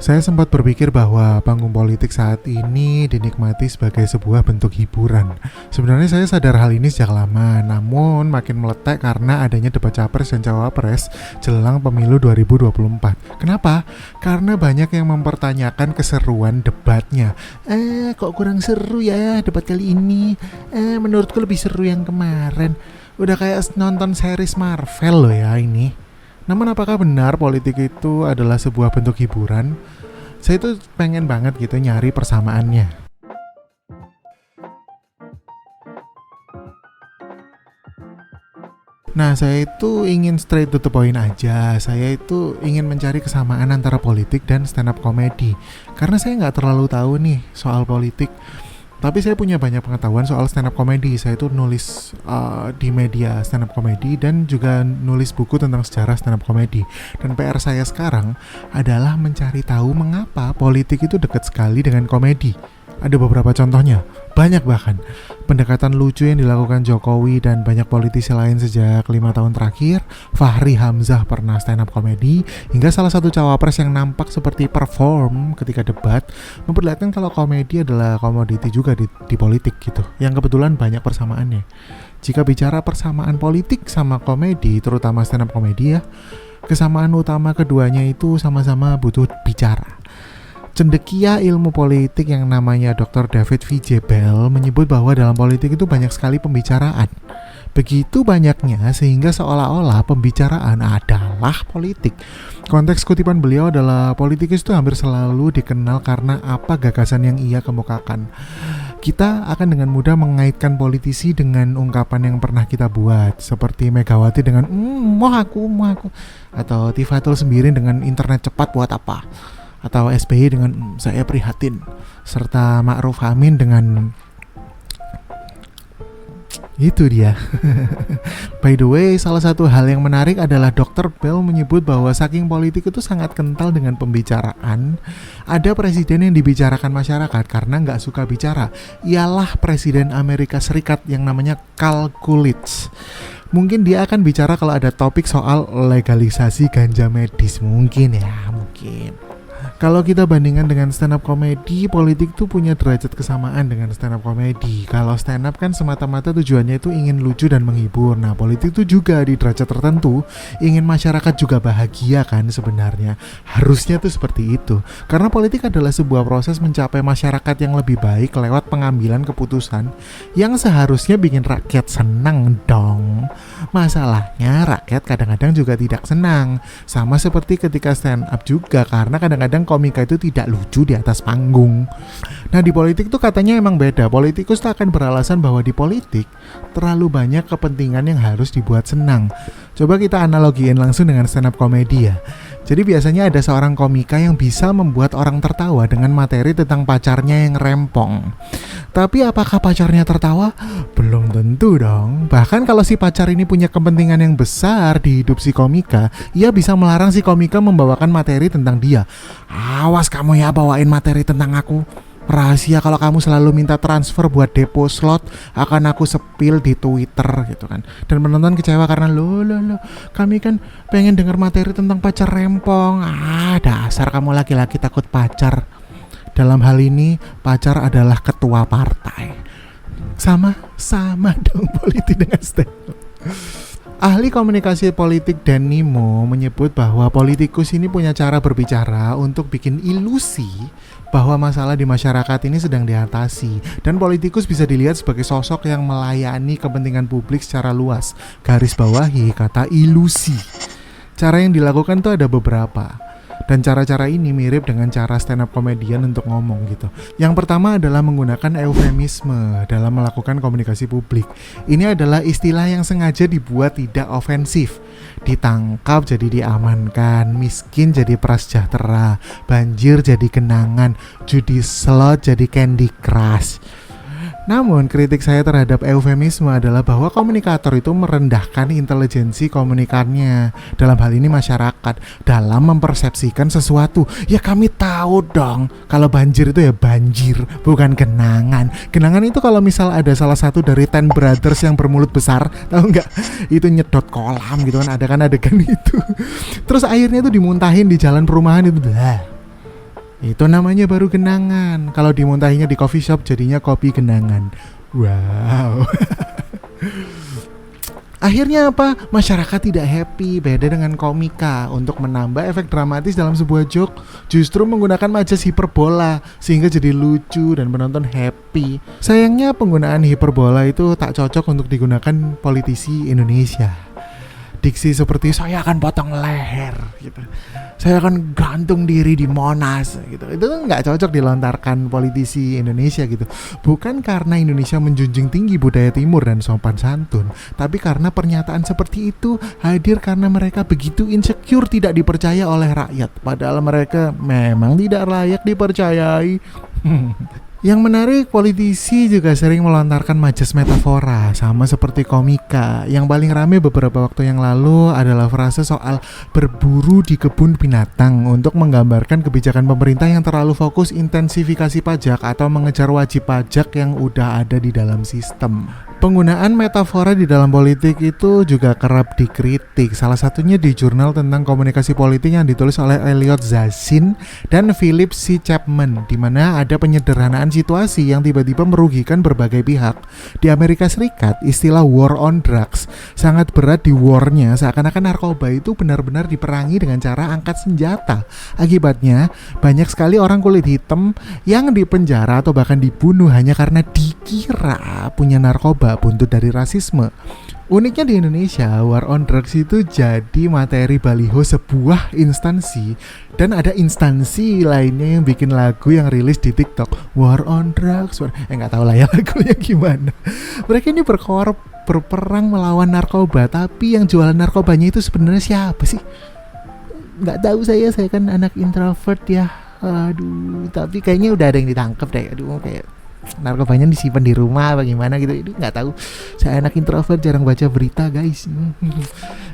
Saya sempat berpikir bahwa panggung politik saat ini dinikmati sebagai sebuah bentuk hiburan. Sebenarnya saya sadar hal ini sejak lama, namun makin meletek karena adanya debat capres dan cawapres jelang pemilu 2024. Kenapa? Karena banyak yang mempertanyakan keseruan debatnya. Kok kurang seru ya debat kali ini? Menurutku lebih seru yang kemarin. Udah kayak nonton series Marvel loh ya ini. Namun apakah benar politik itu adalah sebuah bentuk hiburan? Saya tuh pengen banget gitu nyari persamaannya. Nah, saya itu ingin straight to the point aja. Saya itu ingin mencari kesamaan antara politik dan stand up comedy. Karena saya nggak terlalu tahu nih soal politik. Tapi saya punya banyak pengetahuan soal stand up comedy. Saya itu nulis di media stand up comedy dan juga nulis buku tentang sejarah stand up comedy. Dan PR saya sekarang adalah mencari tahu mengapa politik itu dekat sekali dengan komedi. Ada beberapa contohnya, banyak bahkan. Pendekatan lucu yang dilakukan Jokowi dan banyak politisi lain sejak 5 tahun terakhir. Fahri Hamzah pernah stand up comedy, hingga salah satu cawapres yang nampak seperti perform ketika debat memperlihatkan kalau komedi adalah komoditi juga di politik gitu, yang kebetulan banyak persamaannya. Jika bicara persamaan politik sama komedi, terutama stand up comedy ya, kesamaan utama keduanya itu sama-sama butuh bicara. Cendekia ilmu politik yang namanya Dr. David V. Bell menyebut bahwa dalam politik itu banyak sekali pembicaraan. Begitu banyaknya sehingga seolah-olah pembicaraan adalah politik. Konteks kutipan beliau adalah politikus itu hampir selalu dikenal karena apa gagasan yang ia kemukakan. Kita akan dengan mudah mengaitkan politisi dengan ungkapan yang pernah kita buat, seperti Megawati dengan mau aku, atau Tifatul Sembirin dengan internet cepat buat apa, atau SBY dengan saya prihatin, serta Ma'ruf Amin dengan itu dia. By the way, salah satu hal yang menarik adalah Dr. Bell menyebut bahwa saking politik itu sangat kental dengan pembicaraan. Ada presiden yang dibicarakan masyarakat karena nggak suka bicara. Ialah Presiden Amerika Serikat yang namanya Cal Coolidge. Mungkin dia akan bicara kalau ada topik soal legalisasi ganja medis. Mungkin. Kalau kita bandingkan dengan stand up comedy, politik tuh punya derajat kesamaan dengan stand up comedy. Kalau stand up kan semata-mata tujuannya itu ingin lucu dan menghibur. Nah, politik tuh juga di derajat tertentu ingin masyarakat juga bahagia kan sebenarnya. Harusnya tuh seperti itu. Karena politik adalah sebuah proses mencapai masyarakat yang lebih baik lewat pengambilan keputusan yang seharusnya bikin rakyat senang dong. Masalahnya rakyat kadang-kadang juga tidak senang. Sama seperti ketika stand up juga, karena kadang-kadang komika itu tidak lucu di atas panggung. Nah, di politik tuh katanya emang beda. Politikus tuh akan beralasan bahwa di politik terlalu banyak kepentingan yang harus dibuat senang. Coba kita analogiin langsung dengan stand up comedy ya. Jadi biasanya ada seorang komika yang bisa membuat orang tertawa dengan materi tentang pacarnya yang rempong. Tapi apakah pacarnya tertawa? Belum tentu dong. Bahkan kalau si pacar ini punya kepentingan yang besar di hidup si komika, ia bisa melarang si komika membawakan materi tentang dia. Awas kamu ya bawain materi tentang aku. Rahasia kalau kamu selalu minta transfer buat depo slot, akan aku sepil di Twitter gitu kan. Dan penonton kecewa karena lo kami kan pengen dengar materi tentang pacar rempong. Dasar kamu laki-laki takut pacar. Dalam hal ini pacar adalah ketua partai. Sama dong politik dengan stand up. Ahli komunikasi politik Dan Nimo menyebut bahwa politikus ini punya cara berbicara untuk bikin ilusi bahwa masalah di masyarakat ini sedang diatasi. Dan politikus bisa dilihat sebagai sosok yang melayani kepentingan publik secara luas. Garis bawahi kata ilusi. Cara yang dilakukan tuh ada beberapa. Dan cara-cara ini mirip dengan cara stand up comedian untuk ngomong gitu. Yang pertama adalah menggunakan eufemisme dalam melakukan komunikasi publik. Ini adalah istilah yang sengaja dibuat tidak ofensif. Ditangkap jadi diamankan, miskin jadi prasejahtera, banjir jadi kenangan, judi slot jadi Candy Crush. Namun kritik saya terhadap eufemisme adalah bahwa komunikator itu merendahkan intelijensi komunikannya, dalam hal ini masyarakat, dalam mempersepsikan sesuatu. Ya kami tahu dong kalau banjir itu ya banjir, bukan genangan. Genangan itu kalau misal ada salah satu dari Ten Brothers yang bermulut besar, tahu nggak? Itu nyedot kolam gitu kan, ada kan adegan itu. Terus airnya itu dimuntahin di jalan perumahan itu. Itu namanya baru genangan. Kalau dimuntahinya di coffee shop jadinya kopi genangan. Wow. Akhirnya apa? Masyarakat tidak happy. Beda dengan komika. Untuk menambah efek dramatis dalam sebuah joke, justru menggunakan majas hiperbola sehingga jadi lucu dan penonton happy. Sayangnya penggunaan hiperbola itu tak cocok untuk digunakan politisi Indonesia. Diksi seperti saya akan potong leher gitu, saya akan gantung diri di Monas gitu, itu nggak cocok dilontarkan politisi Indonesia gitu. Bukan karena Indonesia menjunjung tinggi budaya timur dan sopan santun, tapi karena pernyataan seperti itu hadir karena mereka begitu insecure tidak dipercaya oleh rakyat, padahal mereka memang tidak layak dipercayai. Yang menarik, politisi juga sering melontarkan majas metafora, sama seperti komika. Yang paling rame beberapa waktu yang lalu adalah frase soal berburu di kebun binatang untuk menggambarkan kebijakan pemerintah yang terlalu fokus intensifikasi pajak atau mengejar wajib pajak yang udah ada di dalam sistem. Penggunaan metafora di dalam politik itu juga kerap dikritik. Salah satunya di jurnal tentang komunikasi politik yang ditulis oleh Elliot Zassin dan Philip C. Chapman, di mana ada penyederhanaan situasi yang tiba-tiba merugikan berbagai pihak. Di Amerika Serikat, istilah war on drugs sangat berat di war-nya, seakan-akan narkoba itu benar-benar diperangi dengan cara angkat senjata. Akibatnya, banyak sekali orang kulit hitam yang dipenjara atau bahkan dibunuh hanya karena dikira punya narkoba, buntut dari rasisme. Uniknya di Indonesia, war on drugs itu jadi materi baliho sebuah instansi, dan ada instansi lainnya yang bikin lagu yang rilis di TikTok, war on drugs. Nggak tahu lah ya lagunya gimana. Mereka ini berperang melawan narkoba, tapi yang jualan narkobanya itu sebenarnya siapa sih? Nggak tahu, saya kan anak introvert ya. Aduh, tapi kayaknya udah ada yang ditangkap deh. Aduh, kayak narkobanya disimpan di rumah bagaimana gitu, itu nggak tahu. Saya anak introvert, jarang baca berita guys.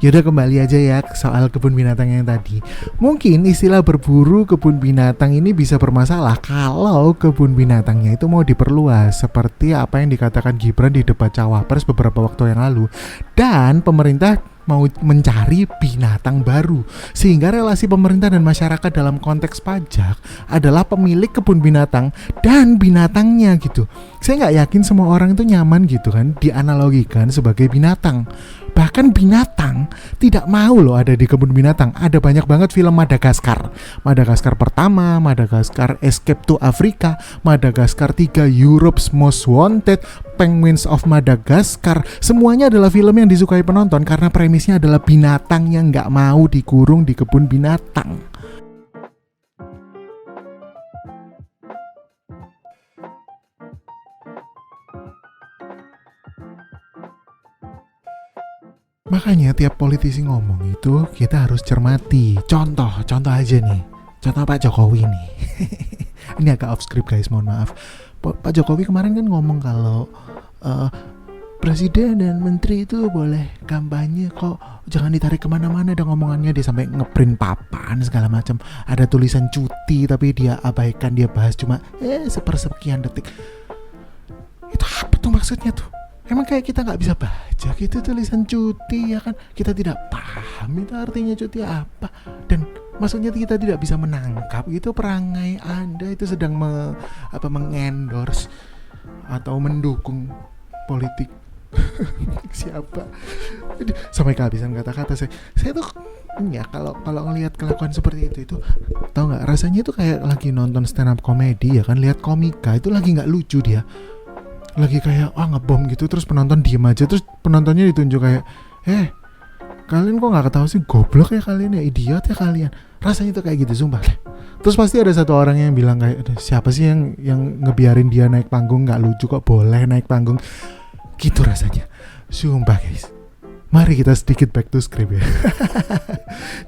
Yaudah, kembali aja ya soal kebun binatang yang tadi. Mungkin istilah berburu kebun binatang ini bisa bermasalah kalau kebun binatangnya itu mau diperluas, seperti apa yang dikatakan Gibran di debat cawapres beberapa waktu yang lalu. Dan pemerintah mau mencari binatang baru, sehingga relasi pemerintah dan masyarakat dalam konteks pajak adalah pemilik kebun binatang dan binatangnya gitu. Saya nggak yakin semua orang itu nyaman gitu kan dianalogikan sebagai binatang. Bahkan binatang tidak mau loh ada di kebun binatang. Ada banyak banget film Madagaskar. Madagaskar pertama, Madagaskar Escape to Africa, Madagaskar 3 Europe's Most Wanted, Penguins of Madagascar. Semuanya adalah film yang disukai penonton karena premisnya adalah binatang yang gak mau dikurung di kebun binatang. Makanya tiap politisi ngomong itu kita harus cermati. Contoh aja nih. Contoh Pak Jokowi nih. Ini agak off script guys, mohon maaf. Pak Jokowi kemarin kan ngomong kalau presiden dan menteri itu boleh kampanye kok, jangan ditarik kemana-mana. Ada ngomongannya, dia sampai ngeprint papan segala macam. Ada tulisan cuti tapi dia abaikan, dia bahas cuma sepersekian detik. Itu apa tuh maksudnya tuh? Emang kayak kita gak bisa baca gitu tulisan cuti ya kan? Kita tidak paham itu artinya cuti apa. Dan maksudnya kita tidak bisa menangkap gitu perangai Anda itu sedang mengendorse atau mendukung politik siapa. Sampai kehabisan kata-kata saya tuh ya kalau ngelihat kelakuan seperti itu tahu nggak, rasanya itu kayak lagi nonton stand up comedy ya kan, lihat komika itu lagi nggak lucu, dia lagi kayak ngebom gitu, terus penonton diem aja, terus penontonnya ditunjuk kayak kalian kok nggak ketawa sih, goblok ya kalian ya, idiot ya kalian. Rasanya itu kayak gitu sumpah. Terus pasti ada satu orang yang bilang kayak, siapa sih yang ngebiarin dia naik panggung, nggak lucu kok boleh naik panggung gitu rasanya. Sumpah guys, mari kita sedikit back to script ya.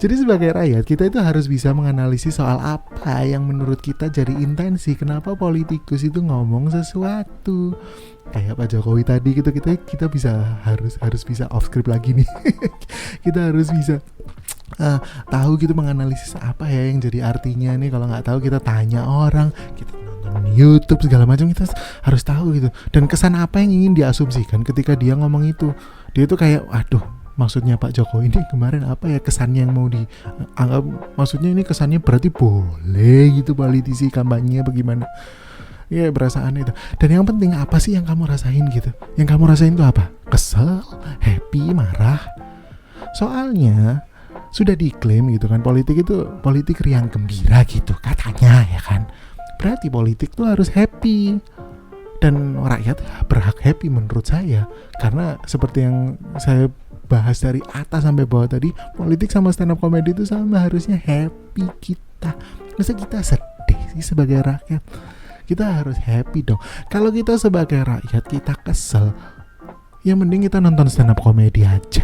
Jadi sebagai rakyat kita itu harus bisa menganalisis soal apa yang menurut kita jadi intensi kenapa politikus itu ngomong sesuatu. Kayak Pak Jokowi tadi gitu, kita bisa harus bisa off script lagi nih. Kita harus bisa tahu gitu menganalisis apa ya yang jadi artinya nih. Kalau nggak tahu kita tanya orang, kita nonton YouTube segala macam, kita harus tahu gitu. Dan kesan apa yang ingin diasumsikan ketika dia ngomong itu. Dia tuh kayak, aduh, maksudnya Pak Jokowi ini kemarin apa ya kesannya yang mau dianggap, maksudnya ini kesannya berarti boleh gitu politisi kampanye bagaimana ya, berasa aneh itu. Dan yang penting apa sih yang kamu rasain gitu, yang kamu rasain itu apa? Kesel, happy, marah? Soalnya sudah diklaim gitu kan, politik itu politik riang gembira gitu katanya ya kan, berarti politik tuh harus happy. Dan rakyat berhak happy menurut saya, karena seperti yang saya bahas dari atas sampai bawah tadi, politik sama stand up comedy itu sama, harusnya happy kita. Masa kita sedih sih sebagai rakyat? Kita harus happy dong. Kalau kita sebagai rakyat kita kesel, ya mending kita nonton stand up comedy aja.